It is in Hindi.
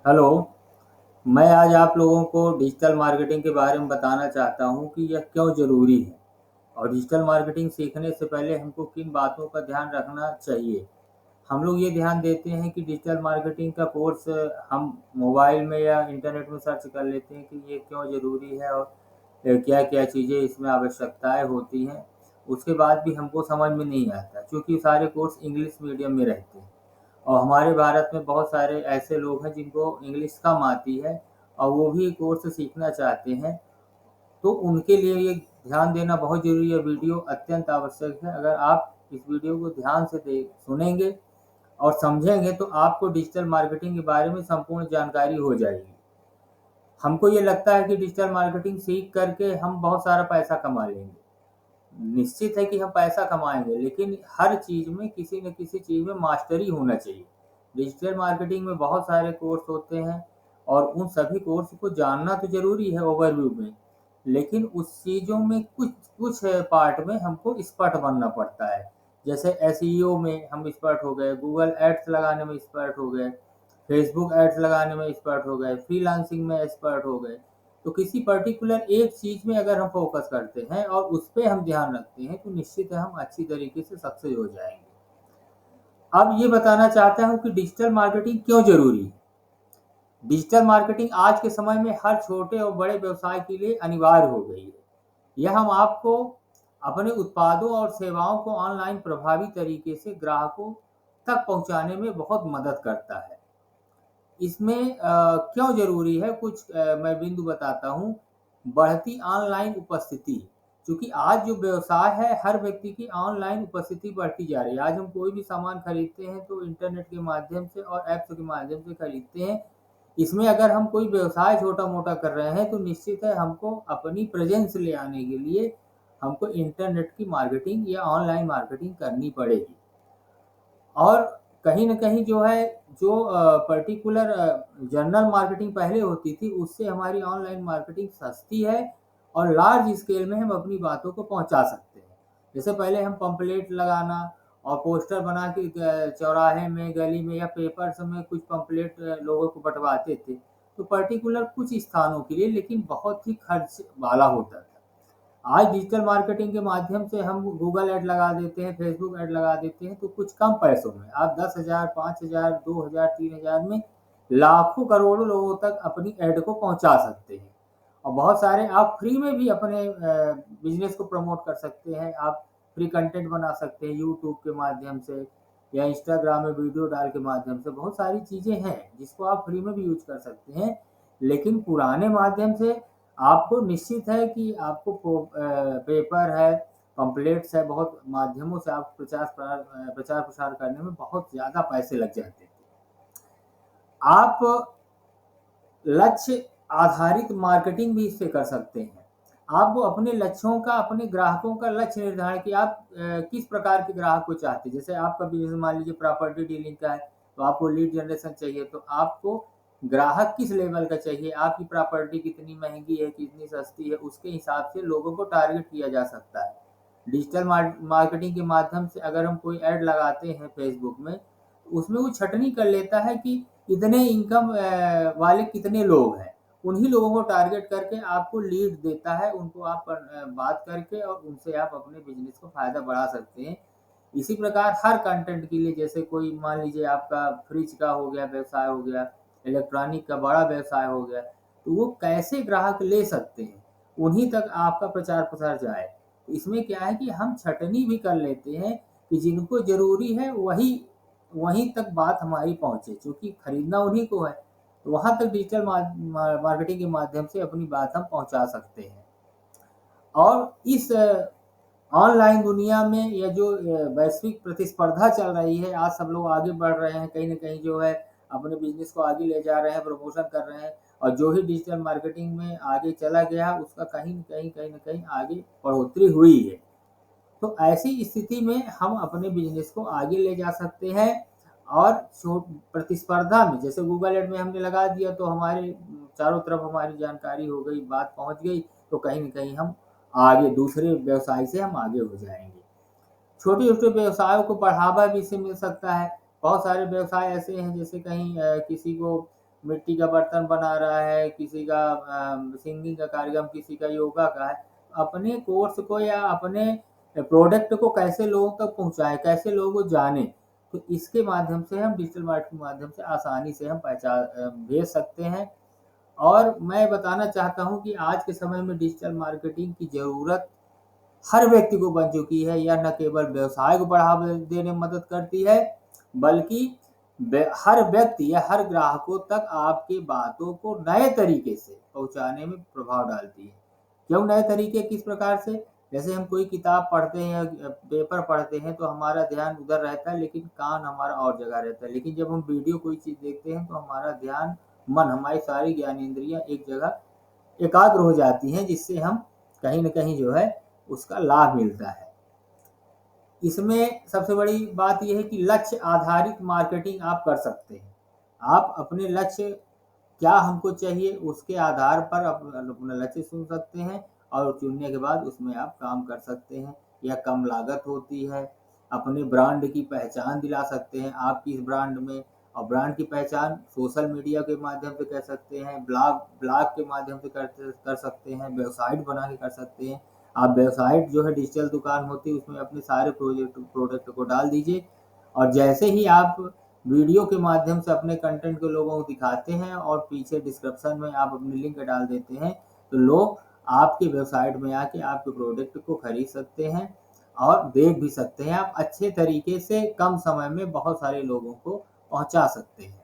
हेलो। मैं आज आप लोगों को डिजिटल मार्केटिंग के बारे में बताना चाहता हूँ कि यह क्यों ज़रूरी है और डिजिटल मार्केटिंग सीखने से पहले हमको किन बातों का ध्यान रखना चाहिए। हम लोग ये ध्यान देते हैं कि डिजिटल मार्केटिंग का कोर्स हम मोबाइल में या इंटरनेट में सर्च कर लेते हैं कि ये क्यों ज़रूरी है और क्या-क्या चीज़ें इसमें आवश्यकताएँ होती हैं। उसके बाद भी हमको समझ में नहीं आता क्योंकि सारे कोर्स इंग्लिश मीडियम में रहते हैं। और हमारे भारत में बहुत सारे ऐसे लोग हैं जिनको इंग्लिश कम आती है और वो भी कोर्स सीखना चाहते हैं, तो उनके लिए ये ध्यान देना बहुत ज़रूरी है। वीडियो अत्यंत आवश्यक है। अगर आप इस वीडियो को ध्यान से दे सुनेंगे और समझेंगे तो आपको डिजिटल मार्केटिंग के बारे में संपूर्ण जानकारी हो जाएगी। हमको ये लगता है कि डिजिटल मार्केटिंग सीख करके हम बहुत सारा पैसा कमा लेंगे। निश्चित है कि हम पैसा कमाएँगे, लेकिन हर चीज़ में किसी न किसी चीज़ में मास्टरी होना चाहिए। डिजिटल मार्केटिंग में बहुत सारे कोर्स होते हैं और उन सभी कोर्स को जानना तो ज़रूरी है ओवरव्यू में, लेकिन उस चीज़ों में कुछ कुछ पार्ट में हमको एक्सपर्ट बनना पड़ता है। जैसे एसईओ में हम एक्सपर्ट हो गए, गूगल एड्स लगाने में एक्सपर्ट हो गए, फेसबुक एड्स लगाने में एक्सपर्ट हो गए, फ्रीलांसिंग में एक्सपर्ट हो गए। तो किसी पर्टिकुलर एक चीज़ में अगर हम फ़ोकस करते हैं और उस पे हम ध्यान रखते हैं, तो निश्चित है हम अच्छी तरीके से सक्सेस हो जाएँगे। अब ये बताना चाहता हूँ कि डिजिटल मार्केटिंग क्यों ज़रूरी है? डिजिटल मार्केटिंग आज के समय में हर छोटे और बड़े व्यवसाय के लिए अनिवार्य हो गई है। यह हम आपको अपने उत्पादों और सेवाओं को ऑनलाइन प्रभावी तरीके से ग्राहकों तक पहुँचाने में बहुत मदद करता है। इसमें क्यों ज़रूरी है कुछ मैं बिंदु बताता हूँ। बढ़ती ऑनलाइन उपस्थिति, क्योंकि आज जो व्यवसाय है हर व्यक्ति की ऑनलाइन उपस्थिति बढ़ती जा रही है। आज हम कोई भी सामान खरीदते हैं तो इंटरनेट के माध्यम से और ऐप्स के माध्यम से खरीदते हैं। इसमें अगर हम कोई व्यवसाय छोटा-मोटा कर रहे हैं तो निश्चित है हमको अपनी प्रेज़ेंस ले आने के लिए हमको इंटरनेट की मार्केटिंग या ऑनलाइन मार्केटिंग करनी पड़ेगी। और कहीं न कहीं जो है जो पर्टिकुलर जनरल मार्केटिंग पहले होती थी, उससे हमारी ऑनलाइन मार्केटिंग सस्ती है और लार्ज स्केल में हम अपनी बातों को पहुँचा सकते हैं। जैसे पहले हम पंपलेट लगाना और पोस्टर बना के चौराहे में, गली में या पेपर्स में कुछ पंपलेट लोगों को बँटवाते थे। तो पर्टिकुलर कुछ स्थानों के लिए, लेकिन बहुत ही खर्च वाला होता था। आज डिजिटल मार्केटिंग के माध्यम से हम गूगल ऐड लगा देते हैं, फेसबुक ऐड लगा देते हैं, तो कुछ कम पैसों में आप 10,000, 5,000, 2,000, 3,000 में लाखों, करोड़ों लोगों तक अपनी ऐड को पहुँचा सकते हैं। और बहुत सारे आप फ्री में भी अपने बिज़नेस को प्रमोट कर सकते हैं। आप फ्री कंटेंट बना सकते हैं यूट्यूब के माध्यम से या इंस्टाग्राम में वीडियो डाल के माध्यम से। बहुत सारी चीज़ें हैं, जिसको आप फ्री में भी यूज़ कर सकते हैं। लेकिन पुराने माध्यम से आपको निश्चित है कि आपको पेपर है, पम्पलेट्स है, बहुत माध्यमों से आप प्रचार-प्रसार करने में बहुत ज़्यादा पैसे लग जाते थे। आप लक्ष्य आधारित मार्केटिंग भी इससे कर सकते हैं। आप वो अपने लक्ष्यों का, अपने ग्राहकों का लक्ष्य निर्धारण कि आप किस प्रकार के ग्राहक को चाहते हैं। जैसे आपका बिज़नेस मान लीजिए प्रॉपर्टी डीलिंग का है, तो आपको लीड जनरेशन चाहिए, तो आपको ग्राहक किस लेवल का चाहिए, आपकी प्रॉपर्टी कितनी महँगी है, कितनी सस्ती है, उसके हिसाब से लोगों को टारगेट किया जा सकता है। डिजिटल मार्केटिंग के माध्यम से अगर हम कोई ऐड लगाते हैं फेसबुक में, उसमें वो छँटनी कर लेता है कि इतने इनकम वाले कितने लोग हैं। उन्हीं लोगों को टारगेट करके आपको लीड देता है, उनको आप बात करके और उनसे आप अपने बिज़नेस को फ़ायदा बढ़ा सकते हैं। इसी प्रकार हर कंटेंट के लिए, जैसे कोई मान लीजिए आपका फ्रिज का हो गया व्यवसाय हो गया, इलेक्ट्रॉनिक का बड़ा व्यवसाय हो गया, तो वो कैसे ग्राहक ले सकते हैं, उन्हीं तक आपका प्रचार-प्रसार जाए। इसमें क्या है कि हम छँटनी भी कर लेते हैं कि जिनको ज़रूरी है वही वहीं तक बात हमारी पहुँचे, क्योंकि खरीदना उन्हीं को है। तो वहाँ तक डिजिटल मार्केटिंग के माध्यम से अपनी बात हम पहुँचा सकते हैं। और इस ऑनलाइन दुनिया में या जो वैश्विक प्रतिस्पर्धा चल रही है, आज सब लोग आगे बढ़ रहे हैं, कहीं न कहीं जो है अपने बिज़नेस को आगे ले जा रहे हैं, प्रमोशन कर रहे हैं और जो ही डिजिटल मार्केटिंग में आगे चला गया, उसका कहीं न कहीं आगे बढ़ोतरी हुई है। तो ऐसी स्थिति में हम अपने बिज़नेस को आगे ले जा सकते हैं और प्रतिस्पर्धा में, जैसे गूगल ऐड में हमने लगा दिया तो हमारे चारों तरफ हमारी जानकारी हो गई, बात पहुँच गई, तो कहीं न कहीं हम आगे दूसरे व्यवसाय से हम आगे हो जाएँगे। छोटे-छोटे व्यवसायों को बढ़ावा भी इससे मिल सकता है। बहुत सारे व्यवसाय ऐसे हैं, जैसे कहीं किसी को मिट्टी का बर्तन बना रहा है, किसी का सिंगिंग का कार्यक्रम, किसी का योगा का है। अपने कोर्स को या अपने प्रोडक्ट को कैसे लोगों तक पहुँचाएँ, कैसे लोगों को जाने, तो इसके माध्यम से हम डिजिटल मार्केटिंग के माध्यम से आसानी से हम भेज सकते हैं। और मैं बताना चाहता हूँ कि आज के समय में डिजिटल मार्केटिंग की ज़रूरत हर व्यक्ति को बन चुकी है। यह न केवल व्यवसाय को बढ़ावा देने में मदद करती है, बल्कि हर व्यक्ति या हर ग्राहकों तक आपकी बातों को नए तरीके से पहुंचाने में प्रभाव डालती है। क्यों नए तरीके, किस प्रकार से? जैसे हम कोई किताब पढ़ते हैं या पेपर पढ़ते हैं तो हमारा ध्यान उधर रहता है, लेकिन कान हमारा और जगह रहता है। लेकिन जब हम वीडियो कोई चीज़ देखते हैं तो हमारा ध्यान, मन, हमारी सारी ज्ञानेंद्रियाँ एक जगह एकाग्र हो जाती हैं, जिससे हम कहीं न कहीं जो है उसका लाभ मिलता है। इसमें सबसे बड़ी बात ये है कि लक्ष्य आधारित मार्केटिंग आप कर सकते हैं। आप अपने लक्ष्य क्या हमको चाहिए, उसके आधार पर अपना लक्ष्य चुन सकते हैं और चुनने के बाद उसमें आप काम कर सकते हैं। यह कम लागत होती है, अपने ब्रांड की पहचान दिला सकते हैं आप किस ब्रांड में। और ब्रांड की पहचान सोशल मीडिया के माध्यम से कर सकते हैं, ब्लॉग के माध्यम से कर सकते हैं, वेबसाइट बना के कर सकते हैं। आप वेबसाइट जो है डिजिटल दुकान होती है, उसमें अपने सारे प्रोडक्ट को डाल दीजिए, और जैसे ही आप वीडियो के माध्यम से अपने कंटेंट को लोगों को दिखाते हैं और पीछे डिस्क्रिप्शन में आप अपनी लिंक डाल देते हैं, तो लोग आपकी वेबसाइट में आके आपके प्रोडक्ट को खरीद सकते हैं और देख भी सकते हैं। आप अच्छे तरीके से कम समय में बहुत सारे लोगों को पहुंचा सकते हैं।